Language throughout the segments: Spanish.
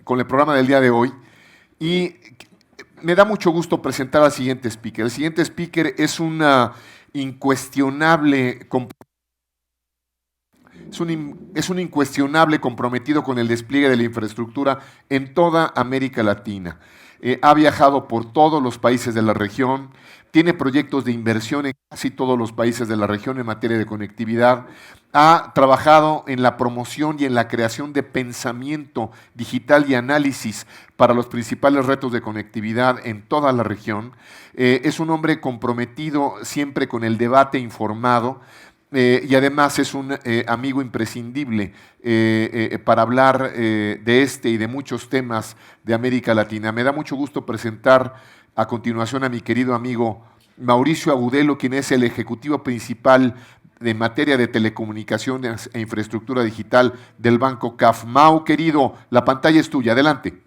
con el programa del día de hoy y me da mucho gusto presentar al siguiente speaker. El siguiente speaker es una incuestionable es un incuestionable comprometido con el despliegue de la infraestructura en toda América Latina. Ha viajado por todos los países de la región, tiene proyectos de inversión en casi todos los países de la región en materia de conectividad, ha trabajado en la promoción y en la creación de pensamiento digital y análisis para los principales retos de conectividad en toda la región. Es un hombre comprometido siempre con el debate informado, y además es un amigo imprescindible para hablar de este y de muchos temas de América Latina. Me da mucho gusto presentar a continuación a mi querido amigo Mauricio Agudelo, quien es el ejecutivo principal de materia de telecomunicaciones e infraestructura digital del Banco CAF. Mau, querido, la pantalla es tuya. Adelante.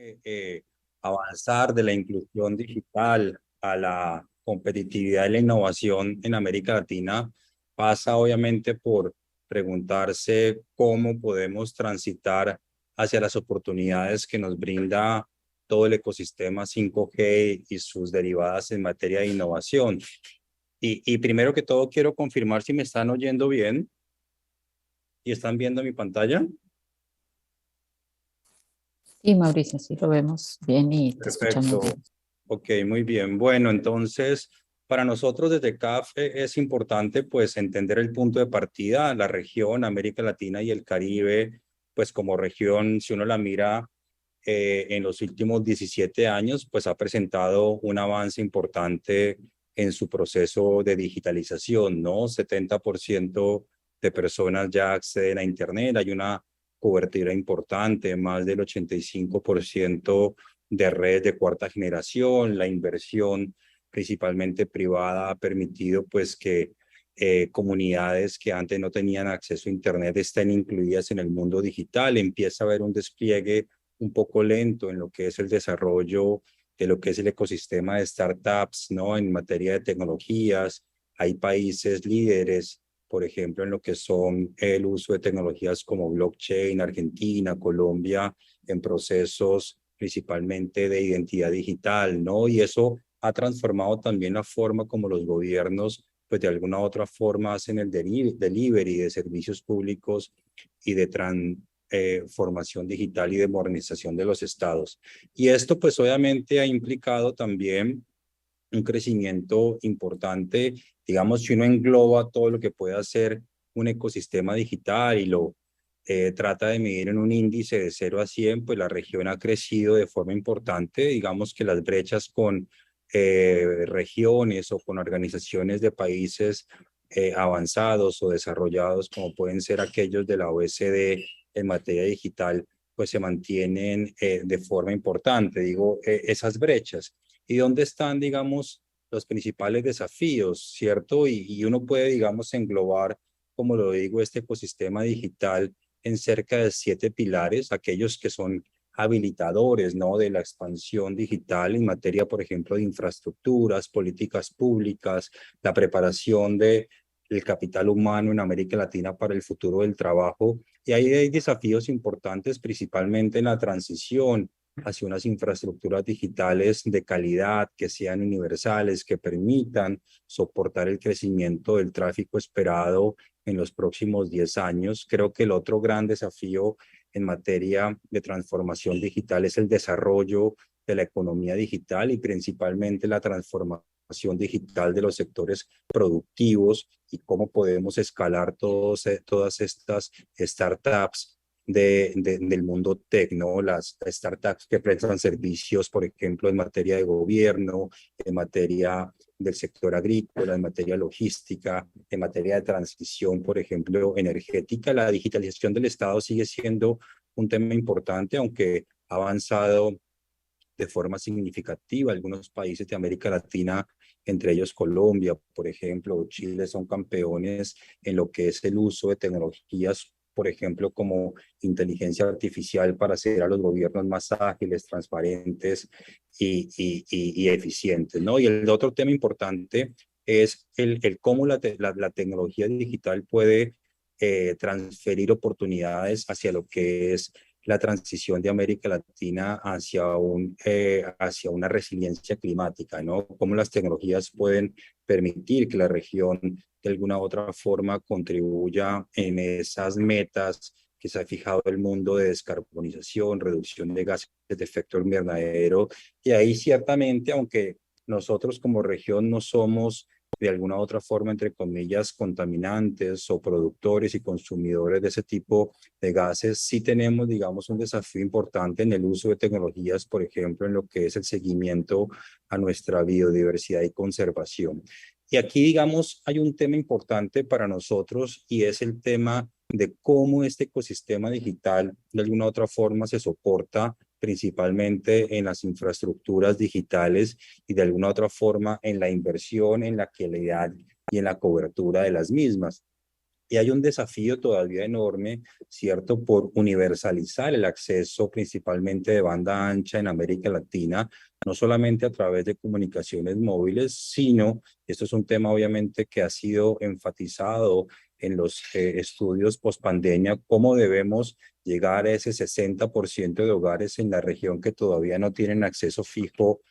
eh, eh, Avanzar de la inclusión digital a la competitividad y la innovación en América Latina pasa obviamente por preguntarse cómo podemos transitar hacia las oportunidades que nos brinda todo el ecosistema 5G y sus derivadas en materia de innovación. Y primero que todo quiero confirmar si me están oyendo bien y están viendo mi pantalla. Sí, Mauricio, sí lo vemos bien y te escuchamos Perfecto. bien. Ok, muy bien. Bueno, entonces, para nosotros desde CAF es importante pues entender el punto de partida, la región, América Latina y el Caribe, pues como región, si uno la mira en los últimos 17 años, pues ha presentado un avance importante en su proceso de digitalización, ¿no? 70% de personas ya acceden a Internet, hay una cobertura importante, más del 85% de redes de cuarta generación, la inversión principalmente privada ha permitido pues que comunidades que antes no tenían acceso a Internet estén incluidas en el mundo digital, empieza a haber un despliegue un poco lento en lo que es el desarrollo de lo que es el ecosistema de startups, ¿no? En materia de tecnologías, hay países líderes, por ejemplo, en lo que son el uso de tecnologías como blockchain, Argentina, Colombia, en procesos principalmente de identidad digital, ¿no? Y eso ha transformado también la forma como los gobiernos, pues de alguna u otra forma hacen el delivery de servicios públicos y de formación digital y de modernización de los estados. Y esto pues obviamente ha implicado también un crecimiento importante, digamos, si uno engloba todo lo que puede hacer un ecosistema digital y lo trata de medir en un índice de 0 a 100, pues la región ha crecido de forma importante, digamos que las brechas con regiones o con organizaciones de países avanzados o desarrollados, como pueden ser aquellos de la OECD en materia digital, pues se mantienen de forma importante, digo, esas brechas. ¿Y dónde están, digamos, los principales desafíos, cierto? Y uno puede, digamos, englobar, como lo digo, este ecosistema digital en cerca de 7 pilares, aquellos que son habilitadores, ¿no? De la expansión digital en materia, por ejemplo, de infraestructuras, políticas públicas, la preparación de el capital humano en América Latina para el futuro del trabajo. Y ahí hay desafíos importantes, principalmente en la transición hacia unas infraestructuras digitales de calidad, que sean universales, que permitan soportar el crecimiento del tráfico esperado en los próximos 10 años. Creo que el otro gran desafío en materia de transformación digital es el desarrollo de la economía digital y principalmente la transformación digital de los sectores productivos y cómo podemos escalar todas estas startups del mundo tech, ¿no? Las startups que prestan servicios, por ejemplo, en materia de gobierno, en materia del sector agrícola, en materia logística, en materia de transición, por ejemplo, energética. La digitalización del Estado sigue siendo un tema importante, aunque ha avanzado de forma significativa. Algunos países de América Latina, entre ellos Colombia, por ejemplo, Chile, son campeones en lo que es el uso de tecnologías, por ejemplo, como inteligencia artificial para hacer a los gobiernos más ágiles, transparentes y eficientes, ¿no? Y el otro tema importante es el cómo la tecnología digital puede transferir oportunidades hacia lo que es la transición de América Latina hacia una resiliencia climática, ¿no? Cómo las tecnologías pueden permitir que la región de alguna u otra forma contribuya en esas metas que se ha fijado el mundo de descarbonización, reducción de gases de efecto invernadero. Y ahí ciertamente, aunque nosotros como región no somos de alguna u otra forma, entre comillas, contaminantes o productores y consumidores de ese tipo de gases, sí tenemos, digamos, un desafío importante en el uso de tecnologías, por ejemplo, en lo que es el seguimiento a nuestra biodiversidad y conservación. Y aquí, digamos, hay un tema importante para nosotros y es el tema de cómo este ecosistema digital de alguna u otra forma se soporta principalmente en las infraestructuras digitales y de alguna u otra forma en la inversión, en la calidad y en la cobertura de las mismas. Y hay un desafío todavía enorme, ¿cierto?, por universalizar el acceso principalmente de banda ancha en América Latina, no solamente a través de comunicaciones móviles, sino, esto es un tema obviamente que ha sido enfatizado en los estudios post-pandemia, cómo debemos llegar a ese 60% de hogares en la región que todavía no tienen acceso fijo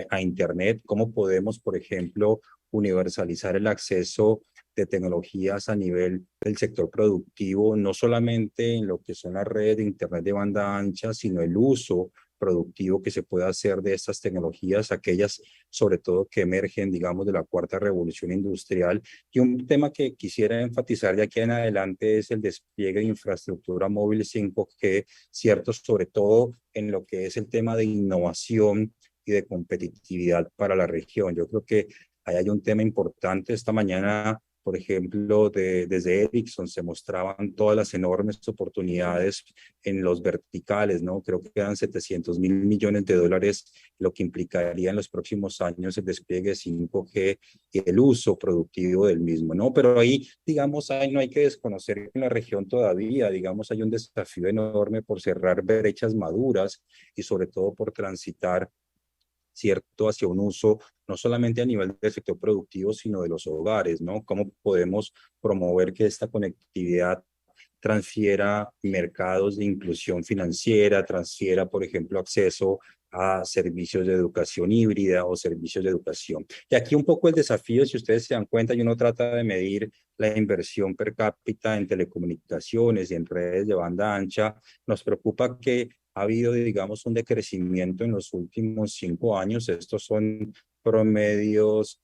a Internet, cómo podemos, por ejemplo, universalizar el acceso de tecnologías a nivel del sector productivo, no solamente en lo que son las redes de Internet de banda ancha, sino el uso productivo que se puede hacer de estas tecnologías, aquellas sobre todo que emergen, digamos, de la cuarta revolución industrial. Y un tema que quisiera enfatizar de aquí en adelante es el despliegue de infraestructura móvil 5G, cierto, sobre todo en lo que es el tema de innovación y de competitividad para la región. Yo creo que ahí hay un tema importante. Esta mañana, por ejemplo, desde Ericsson se mostraban todas las enormes oportunidades en los verticales, ¿no? Creo que quedan 700.000 millones de dólares, lo que implicaría en los próximos años el despliegue de 5G y el uso productivo del mismo, ¿no? Pero ahí, digamos, no hay que desconocer que en la región todavía, digamos, hay un desafío enorme por cerrar brechas maduras y sobre todo por transitar, ¿cierto?, hacia un uso no solamente a nivel del sector productivo, sino de los hogares, ¿no? ¿Cómo podemos promover que esta conectividad transfiera mercados de inclusión financiera, transfiera, por ejemplo, acceso a servicios de educación híbrida o servicios de educación? Y aquí un poco el desafío, si ustedes se dan cuenta, y uno trata de medir la inversión per cápita en telecomunicaciones y en redes de banda ancha, nos preocupa que ha habido, digamos, un decrecimiento en los últimos 5 años. Estos son promedios,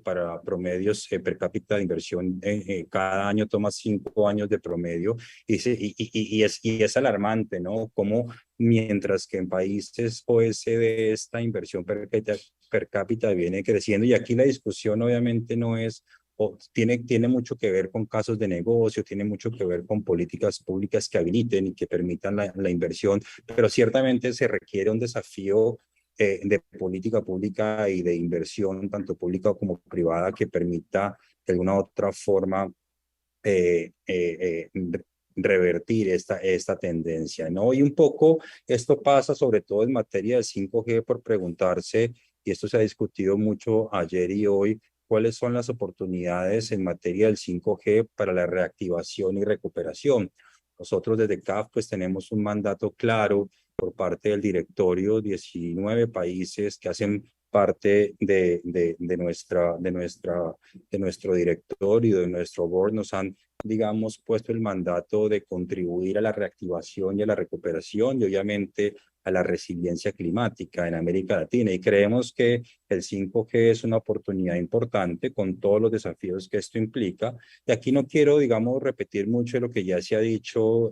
para promedios per cápita de inversión. Cada año toma 5 años de promedio y es alarmante, ¿no? Como mientras que en países OECD esta inversión per cápita viene creciendo, y aquí la discusión obviamente no es, tiene mucho que ver con casos de negocio, tiene mucho que ver con políticas públicas que habiliten y que permitan la inversión, pero ciertamente se requiere un desafío de política pública y de inversión, tanto pública como privada, que permita de alguna u otra forma revertir esta tendencia, ¿no? Y un poco esto pasa sobre todo en materia de 5G por preguntarse, y esto se ha discutido mucho ayer y hoy, cuáles son las oportunidades en materia del 5G para la reactivación y recuperación. Nosotros desde CAF pues tenemos un mandato claro por parte del directorio, 19 países que hacen parte de nuestro directorio, de nuestro board, nos han, digamos, puesto el mandato de contribuir a la reactivación y a la recuperación y obviamente a la resiliencia climática en América Latina. Y creemos que el 5G es una oportunidad importante con todos los desafíos que esto implica. Y aquí no quiero, digamos, repetir mucho de lo que ya se ha dicho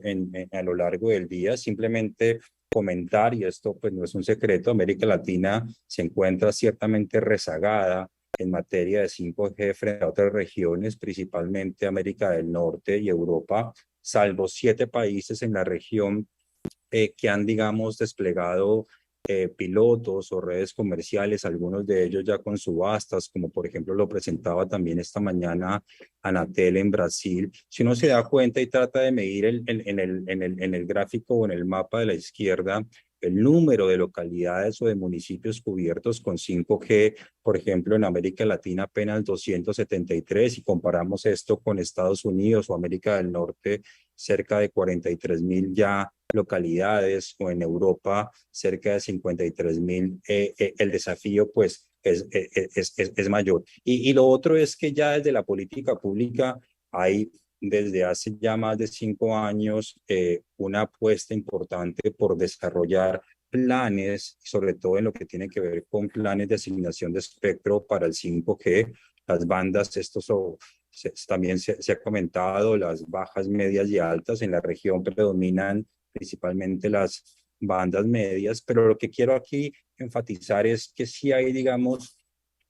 a lo largo del día, simplemente comentar, y esto pues no es un secreto, América Latina se encuentra ciertamente rezagada en materia de 5G frente a otras regiones, principalmente América del Norte y Europa, salvo 7 países en la región que han, digamos, desplegado pilotos o redes comerciales, algunos de ellos ya con subastas, como por ejemplo lo presentaba también esta mañana Anatel en Brasil. Si uno se da cuenta y trata de medir en el gráfico o en el mapa de la izquierda, el número de localidades o de municipios cubiertos con 5G, por ejemplo, en América Latina apenas 273, y comparamos esto con Estados Unidos o América del Norte, cerca de 43.000 ya localidades, o en Europa cerca de 53.000, el desafío pues es mayor. Y lo otro es que ya desde la política pública hay desde hace ya más de 5 años una apuesta importante por desarrollar planes, sobre todo en lo que tiene que ver con planes de asignación de espectro para el 5G, las bandas, también se ha comentado, las bajas, medias y altas en la región predominan principalmente las bandas medias, pero lo que quiero aquí enfatizar es que sí hay, digamos,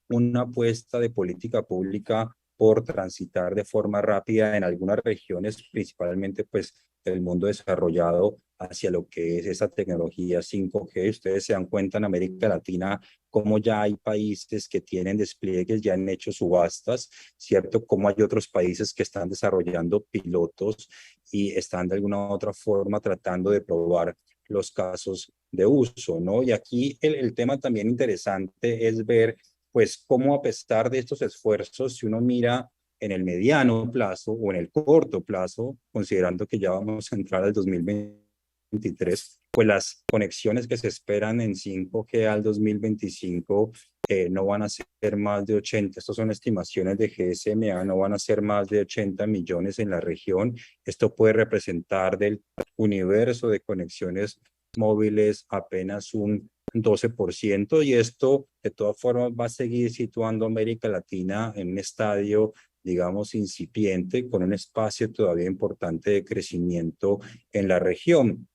una apuesta de política pública por transitar de forma rápida en algunas regiones, principalmente pues del mundo desarrollado, hacia lo que es esa tecnología 5G. Ustedes se dan cuenta en América Latina cómo ya hay países que tienen despliegues, ya han hecho subastas, ¿cierto? Como hay otros países que están desarrollando pilotos y están de alguna u otra forma tratando de probar los casos de uso, ¿no? Y aquí el tema también interesante es ver pues cómo, a pesar de estos esfuerzos, si uno mira en el mediano plazo o en el corto plazo, considerando que ya vamos a entrar al 2023, pues las conexiones que se esperan en 5G al 2025 no van a ser más de 80, estas son estimaciones de GSMA, no van a ser más de 80 millones en la región. Esto puede representar del universo de conexiones móviles apenas un 12%, y esto de todas formas va a seguir situando a América Latina en un estadio, digamos, incipiente, con un espacio todavía importante de crecimiento en la región.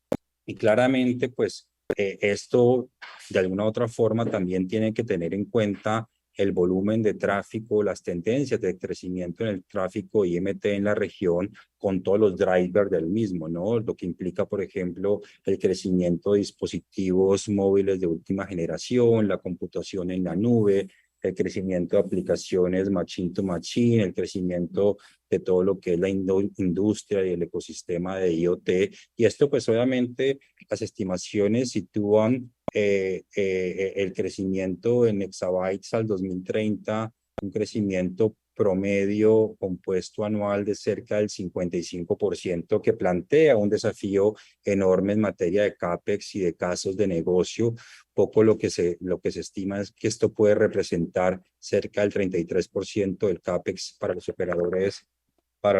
Y claramente, pues, esto de alguna u otra forma también tiene que tener en cuenta el volumen de tráfico, las tendencias de crecimiento en el tráfico IMT en la región, con todos los drivers del mismo, ¿no? Lo que implica, por ejemplo, el crecimiento de dispositivos móviles de última generación, la computación en la nube, el crecimiento de aplicaciones machine to machine, el crecimiento de todo lo que es la industria y el ecosistema de IoT. Y esto, pues obviamente, las estimaciones sitúan el crecimiento en exabytes al 2030, un crecimiento promedio compuesto anual de cerca del 55%, que plantea un desafío enorme en materia de CAPEX y de casos de negocio. Poco lo que se estima es que esto puede representar cerca del 33% del CAPEX para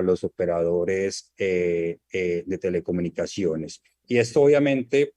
los operadores de telecomunicaciones. Y esto obviamente,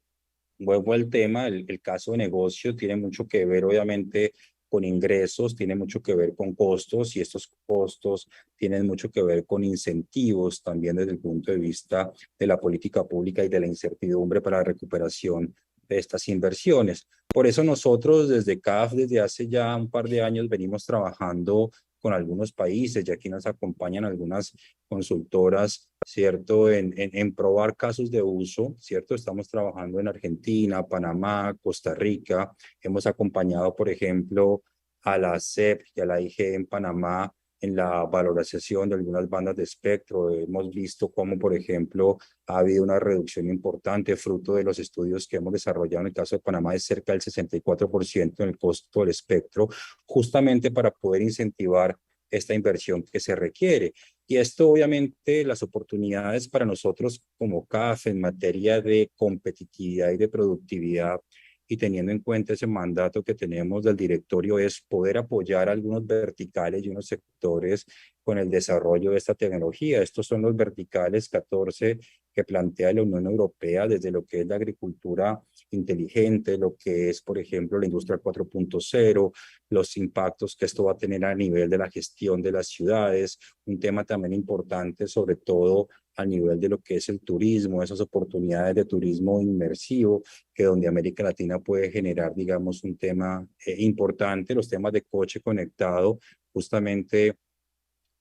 vuelvo al tema, el caso de negocio tiene mucho que ver obviamente con ingresos, tiene mucho que ver con costos, y estos costos tienen mucho que ver con incentivos también desde el punto de vista de la política pública y de la incertidumbre para la recuperación de estas inversiones. Por eso nosotros desde CAF, desde hace ya un par de años, venimos trabajando con algunos países, y aquí nos acompañan algunas consultoras, ¿cierto? En probar casos de uso, ¿cierto? Estamos trabajando en Argentina, Panamá, Costa Rica. Hemos acompañado, por ejemplo, a la CEP y a la IG en Panamá en la valorización de algunas bandas de espectro. Hemos visto cómo, por ejemplo, ha habido una reducción importante fruto de los estudios que hemos desarrollado en el caso de Panamá, de cerca del 64% en el costo del espectro, justamente para poder incentivar esta inversión que se requiere. Y esto, obviamente, las oportunidades para nosotros como CAF en materia de competitividad y de productividad, y teniendo en cuenta ese mandato que tenemos del directorio, es poder apoyar a algunos verticales y unos sectores con el desarrollo de esta tecnología. Estos son los verticales 14 que plantea la Unión Europea, desde lo que es la agricultura inteligente, lo que es, por ejemplo, la industria 4.0, los impactos que esto va a tener a nivel de la gestión de las ciudades, un tema también importante, sobre todo a nivel de lo que es el turismo, esas oportunidades de turismo inmersivo, que donde América Latina puede generar, digamos, un tema importante, los temas de coche conectado. Justamente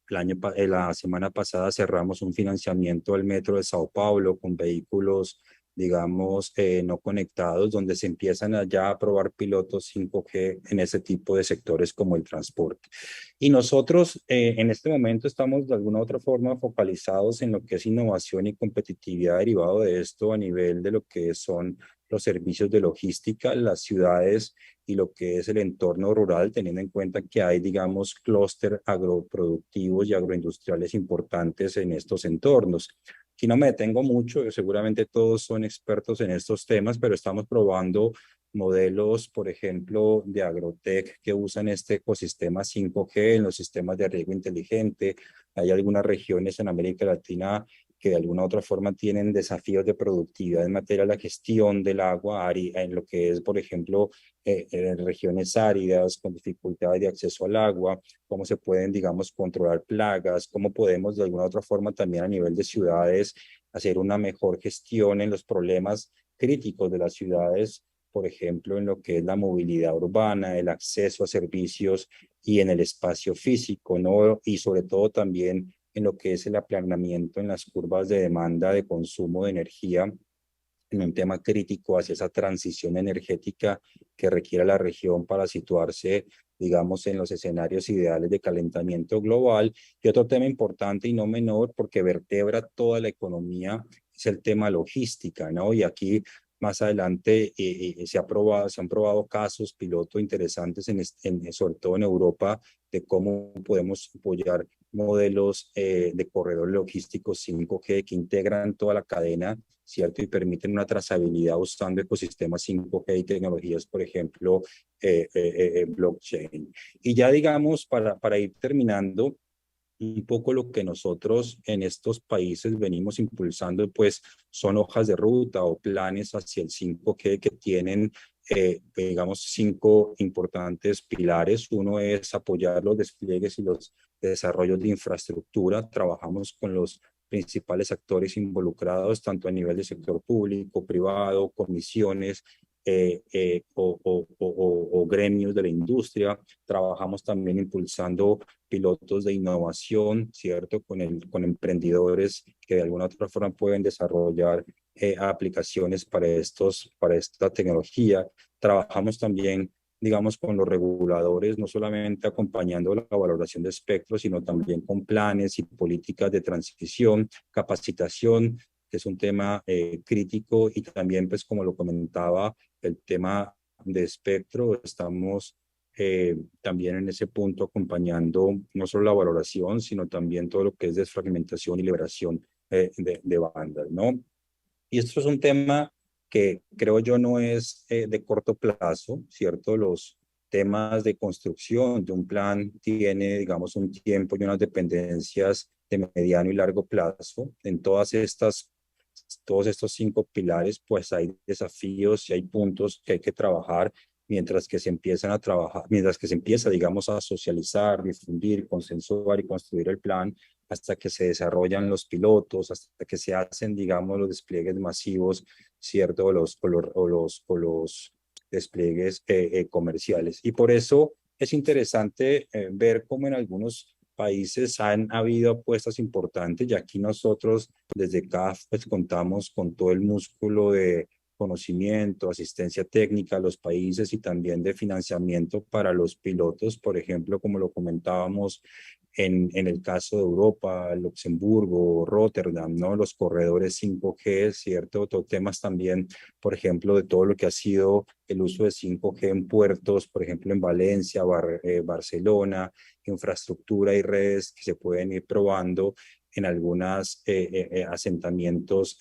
la semana pasada cerramos un financiamiento al Metro de Sao Paulo con vehículos, digamos, no conectados, donde se empiezan allá a probar pilotos 5G en ese tipo de sectores como el transporte. Y nosotros en este momento estamos de alguna u otra forma focalizados en lo que es innovación y competitividad derivado de esto a nivel de lo que son los servicios de logística, las ciudades y lo que es el entorno rural, teniendo en cuenta que hay, digamos, clúster agroproductivos y agroindustriales importantes en estos entornos. Aquí no me detengo mucho, seguramente todos son expertos en estos temas, pero estamos probando modelos, por ejemplo, de agrotech que usan este ecosistema 5G en los sistemas de riego inteligente. Hay algunas regiones en América Latina que de alguna u otra forma tienen desafíos de productividad en materia de la gestión del agua, en lo que es, por ejemplo, en regiones áridas con dificultades de acceso al agua, cómo se pueden, digamos, controlar plagas, cómo podemos de alguna u otra forma también a nivel de ciudades hacer una mejor gestión en los problemas críticos de las ciudades, por ejemplo, en lo que es la movilidad urbana, el acceso a servicios y en el espacio físico, ¿no? Y sobre todo también en lo que es el aplanamiento en las curvas de demanda de consumo de energía, en un tema crítico hacia esa transición energética que requiere la región para situarse, digamos, en los escenarios ideales de calentamiento global. Y otro tema importante y no menor, porque vertebra toda la economía, es el tema logística, ¿no? Y aquí más adelante se han probado casos piloto interesantes, sobre todo en Europa, de cómo podemos apoyar modelos de corredores logísticos 5G que integran toda la cadena, ¿cierto? Y permiten una trazabilidad usando ecosistemas 5G y tecnologías, por ejemplo, blockchain. Y ya digamos, para ir terminando, un poco lo que nosotros en estos países venimos impulsando, pues son hojas de ruta o planes hacia el 5G que tienen, digamos, 5 importantes pilares. Uno es apoyar los despliegues y los desarrollos de infraestructura. Trabajamos con los principales actores involucrados, tanto a nivel de sector público, privado, comisiones, o gremios de la industria. Trabajamos también impulsando pilotos de innovación, ¿cierto? Con emprendedores que de alguna otra forma pueden desarrollar aplicaciones para esta tecnología. Trabajamos también, digamos, con los reguladores, no solamente acompañando la valoración de espectro, sino también con planes y políticas de transición, capacitación, que es un tema crítico, y también, pues, como lo comentaba, el tema de espectro. Estamos también en ese punto acompañando no solo la valoración, sino también todo lo que es desfragmentación y liberación de bandas, ¿no? Y esto es un tema que creo yo no es de corto plazo, ¿cierto? Los temas de construcción de un plan tiene, digamos, un tiempo y unas dependencias de mediano y largo plazo. En todos estos 5 pilares, pues hay desafíos y hay puntos que hay que trabajar mientras que se empiezan a trabajar, mientras que se empieza, digamos, a socializar, difundir, consensuar y construir el plan, hasta que se desarrollan los pilotos, hasta que se hacen, digamos, los despliegues masivos, ¿cierto? O los despliegues comerciales. Y por eso es interesante ver cómo en algunos países han habido apuestas importantes, y aquí nosotros desde CAF pues contamos con todo el músculo de conocimiento, asistencia técnica a los países y también de financiamiento para los pilotos, por ejemplo, como lo comentábamos en el caso de Europa, Luxemburgo, Rotterdam, ¿no? Los corredores 5G, ¿cierto? Otros temas también, por ejemplo, de todo lo que ha sido el uso de 5G en puertos, por ejemplo, en Valencia, Barcelona, infraestructura y redes que se pueden ir probando en algunos asentamientos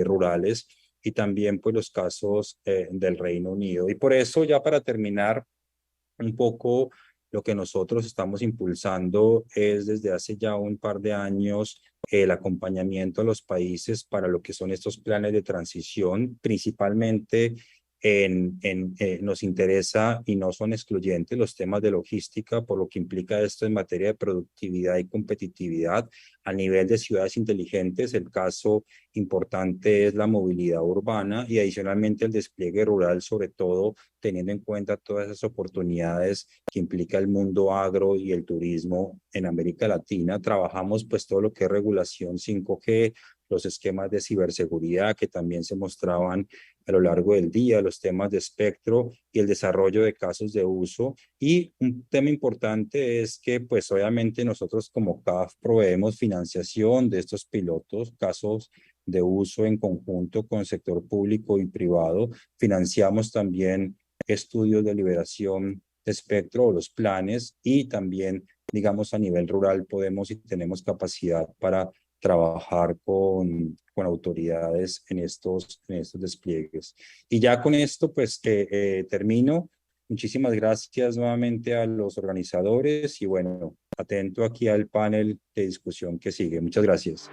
rurales, y también pues los casos del Reino Unido. Y por eso, ya para terminar, un poco lo que nosotros estamos impulsando es desde hace ya un par de años el acompañamiento a los países para lo que son estos planes de transición, principalmente nos interesa y no son excluyentes los temas de logística, por lo que implica esto en materia de productividad y competitividad a nivel de ciudades inteligentes. El caso importante es la movilidad urbana y adicionalmente el despliegue rural, sobre todo teniendo en cuenta todas esas oportunidades que implica el mundo agro y el turismo en América Latina. Trabajamos pues todo lo que es regulación 5G, los esquemas de ciberseguridad que también se mostraban a lo largo del día, los temas de espectro y el desarrollo de casos de uso. Y un tema importante es que pues obviamente nosotros como CAF proveemos financiación de estos pilotos, casos de uso en conjunto con el sector público y privado. Financiamos también estudios de liberación de espectro o los planes, y también, digamos, a nivel rural podemos y tenemos capacidad para trabajar con autoridades en estos despliegues. Y ya con esto, pues, termino. Muchísimas gracias nuevamente a los organizadores y bueno, atento aquí al panel de discusión que sigue. Muchas gracias.